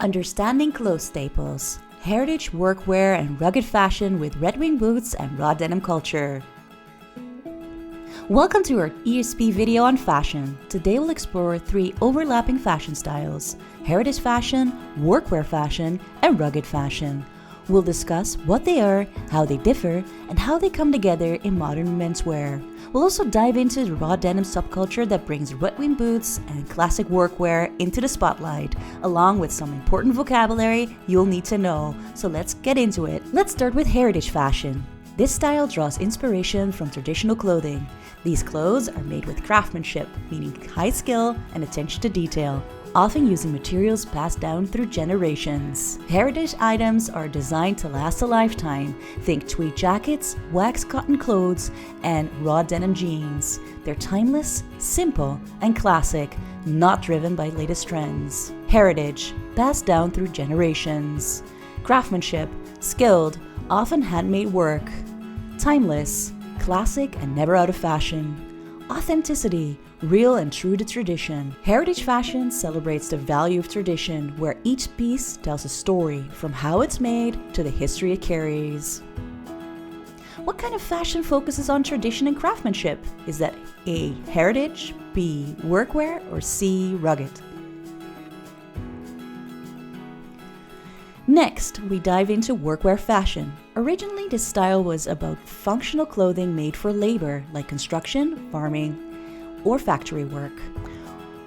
Understanding clothes staples, heritage workwear and rugged fashion with Red Wing boots and raw denim culture. Welcome to our ESP video on fashion. Today we'll explore 3 overlapping fashion styles: heritage fashion, workwear fashion, and rugged fashion. We'll discuss what they are, how they differ, and how they come together in modern menswear. We'll also dive into the raw denim subculture that brings Red Wing boots and classic workwear into the spotlight, along with some important vocabulary you'll need to know. So let's get into it. Let's start with heritage fashion. This style draws inspiration from traditional clothing. These clothes are made with craftsmanship, meaning high skill and attention to detail, often using materials passed down through generations. Heritage items are designed to last a lifetime. Think tweed jackets, waxed cotton clothes, and raw denim jeans. They're timeless, simple, and classic, not driven by latest trends. Heritage, passed down through generations. Craftsmanship, skilled, often handmade work. Timeless, classic and never out of fashion. Authenticity, real and true to tradition. Heritage fashion celebrates the value of tradition, where each piece tells a story from how it's made to the history it carries. What kind of fashion focuses on tradition and craftsmanship? Is that A, heritage, B, workwear, or C, rugged? Next, we dive into workwear fashion. Originally, this style was about functional clothing made for labor, like construction, farming, or factory work.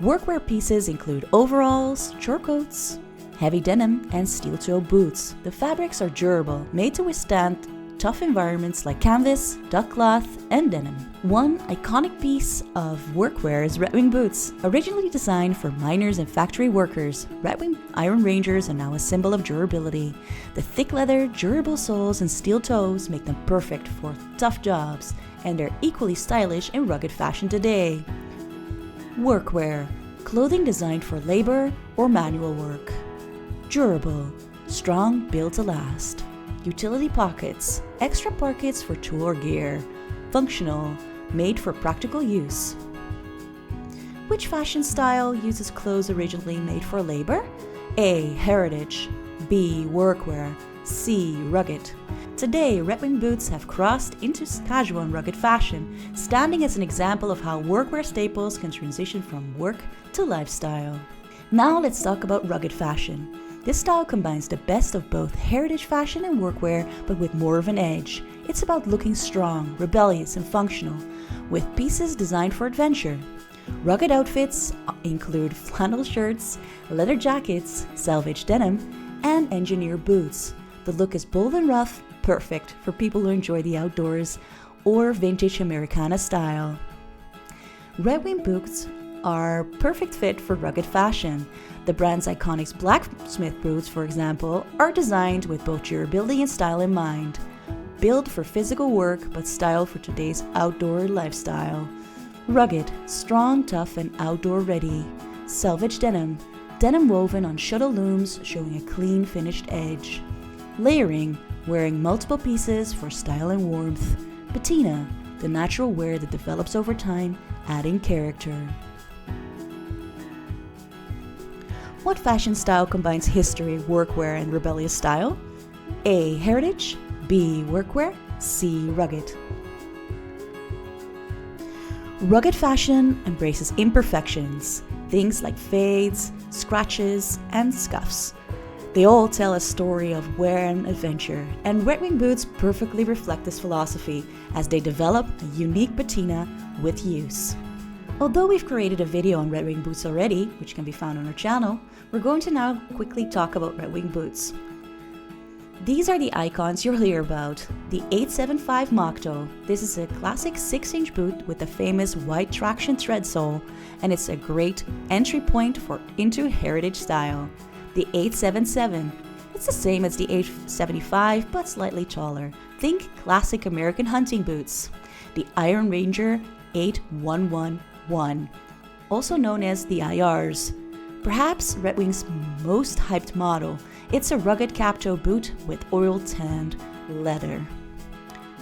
Workwear pieces include overalls, short coats, heavy denim, and steel-toe boots. The fabrics are durable, made to withstand tough environments like canvas, duck cloth, and denim. One iconic piece of workwear is Red Wing boots. Originally designed for miners and factory workers, Red Wing Iron Rangers are now a symbol of durability. The thick leather, durable soles, and steel toes make them perfect for tough jobs, and they're equally stylish in rugged fashion today. Workwear, clothing designed for labor or manual work. Durable, strong, built to last. Utility pockets, extra pockets for tool or gear. Functional, made for practical use. Which fashion style uses clothes originally made for labor? A, heritage, B, workwear, C, rugged. Today, Red Wing boots have crossed into casual and rugged fashion, standing as an example of how workwear staples can transition from work to lifestyle. Now let's talk about rugged fashion. This style combines the best of both heritage fashion and workwear, but with more of an edge. It's about looking strong, rebellious, and functional, with pieces designed for adventure. Rugged outfits include flannel shirts, leather jackets, salvage denim, and engineer boots. The look is bold and rough, perfect for people who enjoy the outdoors or vintage Americana style. Red Wing boots are perfect fit for rugged fashion. The brand's iconic blacksmith boots, for example, are designed with both durability and style in mind. Built for physical work, but styled for today's outdoor lifestyle. Rugged, strong, tough, and outdoor ready. Salvage denim, denim woven on shuttle looms showing a clean finished edge. Layering, wearing multiple pieces for style and warmth. Patina, the natural wear that develops over time, adding character. What fashion style combines history, workwear, and rebellious style? A, heritage, B, workwear, C, rugged. Rugged fashion embraces imperfections, things like fades, scratches, and scuffs. They all tell a story of wear and adventure, and Red Wing boots perfectly reflect this philosophy as they develop a unique patina with use. Although we've created a video on Red Wing boots already, which can be found on our channel, we're going to now quickly talk about Red Wing boots. These are the icons you'll hear about. The 875 Moc Toe. This is a classic 6-inch boot with the famous white traction thread sole, and it's a great entry point into heritage style. The 877. It's the same as the 875 but slightly taller. Think classic American hunting boots. The Iron Ranger 8111, also known as the IRs. Perhaps Red Wing's most hyped model. It's a rugged cap-toe boot with oil-tanned leather.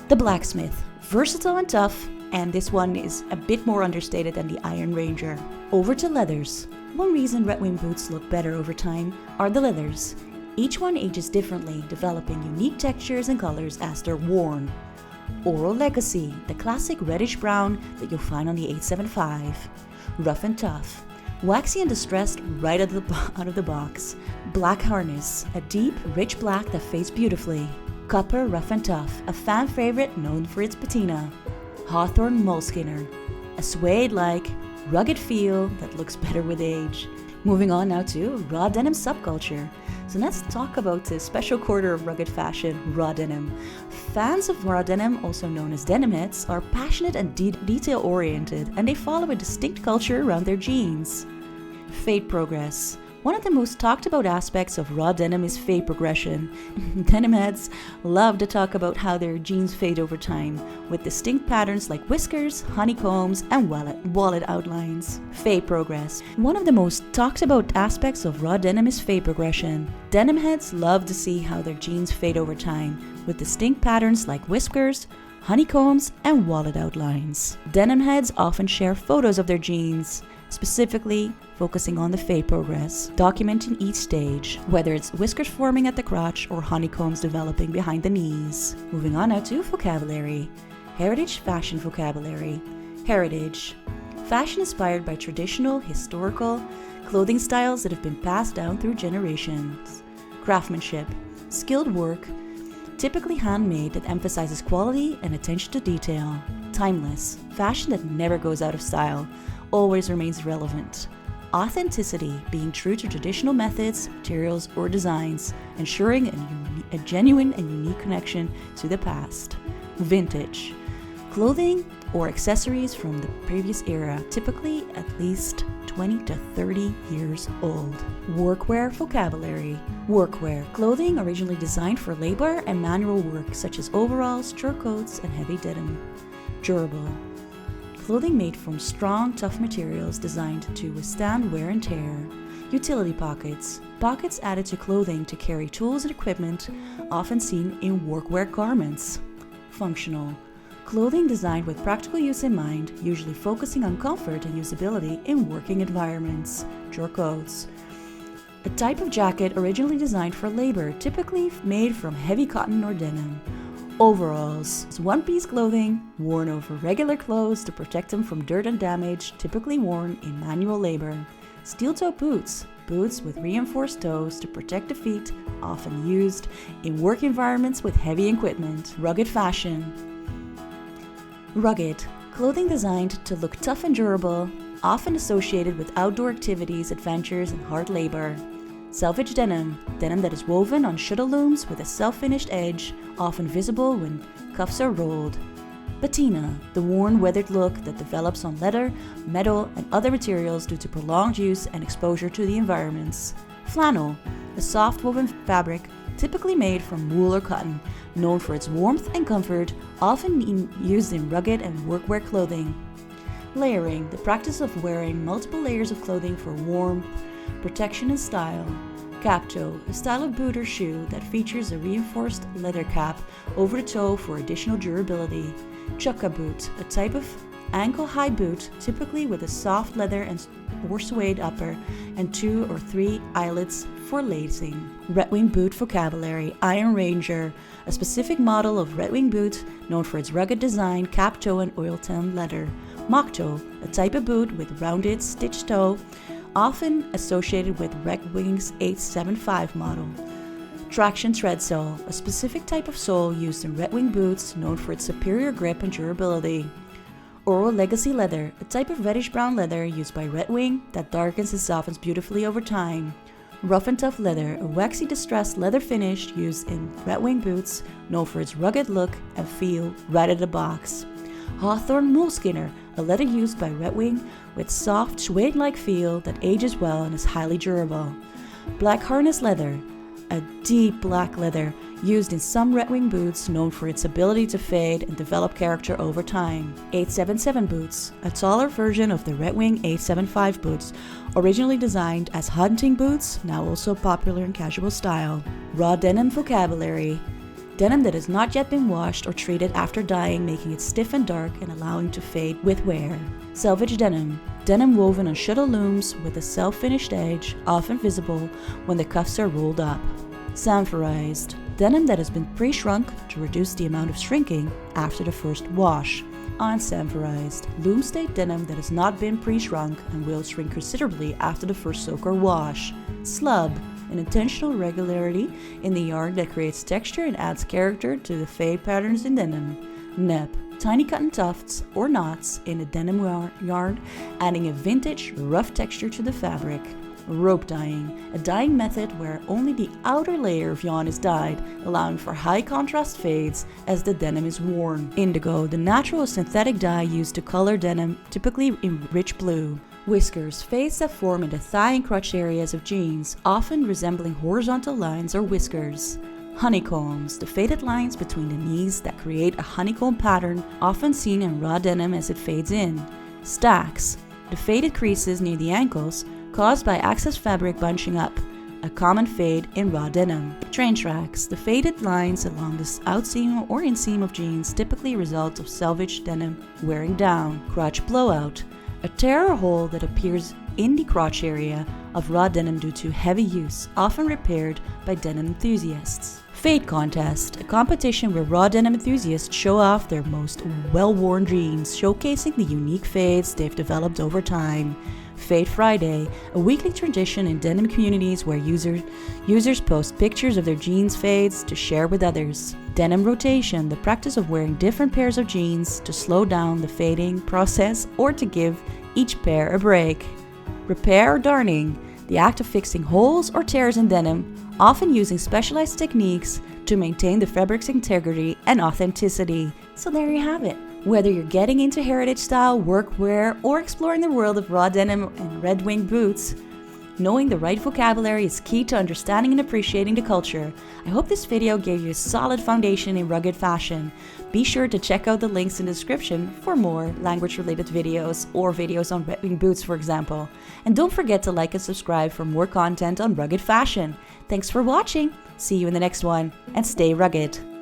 The blacksmith, versatile and tough, and this one is a bit more understated than the Iron Ranger. Over to leathers. One reason Red Wing boots look better over time are the leathers. Each one ages differently, developing unique textures and colors as they're worn. Oral Legacy, the classic reddish brown that you'll find on the 875. Rough and Tough, waxy and distressed right out of the box. Black Harness, a deep, rich black that fades beautifully. Copper Rough and Tough, a fan favorite known for its patina. Hawthorne Moleskiner, a suede-like, rugged feel that looks better with age. Moving on now to raw denim subculture. So let's talk about the special quarter of rugged fashion, raw denim. Fans of raw denim, also known as denim heads, are passionate and detail-oriented, and they follow a distinct culture around their jeans. Fade progress. One of the most talked about aspects of raw denim is fade progression. Denim heads love to talk about how their jeans fade over time, with distinct patterns like whiskers, honeycombs, and wallet outlines. Fade progress. One of the most talked about aspects of raw denim is fade progression. Denim heads love to see how their jeans fade over time, with distinct patterns like whiskers, honeycombs, and wallet outlines. Denim heads often share photos of their jeans, specifically focusing on the fade progress, documenting each stage, whether it's whiskers forming at the crotch or honeycombs developing behind the knees. Moving on now to vocabulary. Heritage fashion vocabulary. Heritage. Fashion inspired by traditional, historical clothing styles that have been passed down through generations. Craftsmanship. Skilled work, typically handmade, that emphasizes quality and attention to detail. Timeless. Fashion that never goes out of style, always remains relevant. Authenticity, being true to traditional methods, materials, or designs, ensuring a genuine and unique connection to the past. Vintage. Clothing or accessories from the previous era, typically at least 20 to 30 years old. Workwear vocabulary. Workwear. Clothing originally designed for labor and manual work, such as overalls, coats, and heavy denim. Durable. Clothing made from strong, tough materials designed to withstand wear and tear. Utility pockets. Pockets added to clothing to carry tools and equipment, often seen in workwear garments. Functional. Clothing designed with practical use in mind, usually focusing on comfort and usability in working environments. Coats. A type of jacket originally designed for labor, typically made from heavy cotton or denim. Overalls is one-piece clothing worn over regular clothes to protect them from dirt and damage, typically worn in manual labor. Steel-toe boots, boots with reinforced toes to protect the feet, often used in work environments with heavy equipment. Rugged fashion. Rugged, clothing designed to look tough and durable, often associated with outdoor activities, adventures, and hard labor. Selvage denim, denim that is woven on shuttle looms with a self-finished edge, often visible when cuffs are rolled. Patina, the worn, weathered look that develops on leather, metal, and other materials due to prolonged use and exposure to the environments. Flannel, a soft woven fabric typically made from wool or cotton, known for its warmth and comfort, often used in rugged and workwear clothing. Layering, the practice of wearing multiple layers of clothing for warmth, protection, and style. Cap toe, a style of boot or shoe that features a reinforced leather cap over the toe for additional durability. Chukka boot, a type of ankle-high boot, typically with a soft leather or suede upper and 2 or 3 eyelets for lacing. Red Wing boot vocabulary. Iron Ranger, a specific model of Red Wing boot known for its rugged design, cap toe, and oil-tanned leather. Moc toe, a type of boot with rounded stitched toe, often associated with Red Wing's 875 model. Traction tread sole, a specific type of sole used in Red Wing boots known for its superior grip and durability. Oral Legacy leather, a type of reddish-brown leather used by Red Wing that darkens and softens beautifully over time. Rough and Tough leather, a waxy distressed leather finish used in Red Wing boots known for its rugged look and feel right out of the box. Hawthorne Moleskiner, a leather used by Red Wing with soft, suede-like feel that ages well and is highly durable. Black Harness leather, a deep black leather used in some Red Wing boots known for its ability to fade and develop character over time. 877 boots, a taller version of the Red Wing 875 boots, originally designed as hunting boots, now also popular in casual style. Raw denim vocabulary. Denim that has not yet been washed or treated after dyeing, making it stiff and dark and allowing to fade with wear. Selvage denim. Denim woven on shuttle looms with a self-finished edge, often visible when the cuffs are rolled up. Sanforized. Denim that has been pre-shrunk to reduce the amount of shrinking after the first wash. Unsanforized. Loom state denim that has not been pre-shrunk and will shrink considerably after the first soak or wash. Slub. An intentional irregularity in the yarn that creates texture and adds character to the fade patterns in denim. Nep. Tiny cotton tufts or knots in a denim yarn, adding a vintage, rough texture to the fabric. Rope dyeing, a dyeing method where only the outer layer of yarn is dyed, allowing for high contrast fades as the denim is worn. Indigo, the natural or synthetic dye used to color denim, typically in rich blue. Whiskers, fades that form in the thigh and crotch areas of jeans, often resembling horizontal lines or whiskers. Honeycombs, the faded lines between the knees that create a honeycomb pattern, often seen in raw denim as it fades in. Stacks, the faded creases near the ankles, caused by excess fabric bunching up, a common fade in raw denim. Train tracks, the faded lines along the outseam or inseam of jeans, typically result of selvage denim wearing down. Crotch blowout, a tear or hole that appears in the crotch area of raw denim due to heavy use, often repaired by denim enthusiasts. Fade contest, a competition where raw denim enthusiasts show off their most well-worn jeans, showcasing the unique fades they've developed over time. Fade Friday, a weekly tradition in denim communities where users post pictures of their jeans fades to share with others. Denim rotation, the practice of wearing different pairs of jeans to slow down the fading process or to give each pair a break. Repair or darning, the act of fixing holes or tears in denim, often using specialized techniques to maintain the fabric's integrity and authenticity. So there you have it. Whether you're getting into heritage style, workwear, or exploring the world of raw denim and red wing boots, knowing the right vocabulary is key to understanding and appreciating the culture. I hope this video gave you a solid foundation in rugged fashion. Be sure to check out the links in the description for more language-related videos or videos on red wing boots, for example. And don't forget to like and subscribe for more content on rugged fashion. Thanks for watching. See you in the next one, and stay rugged.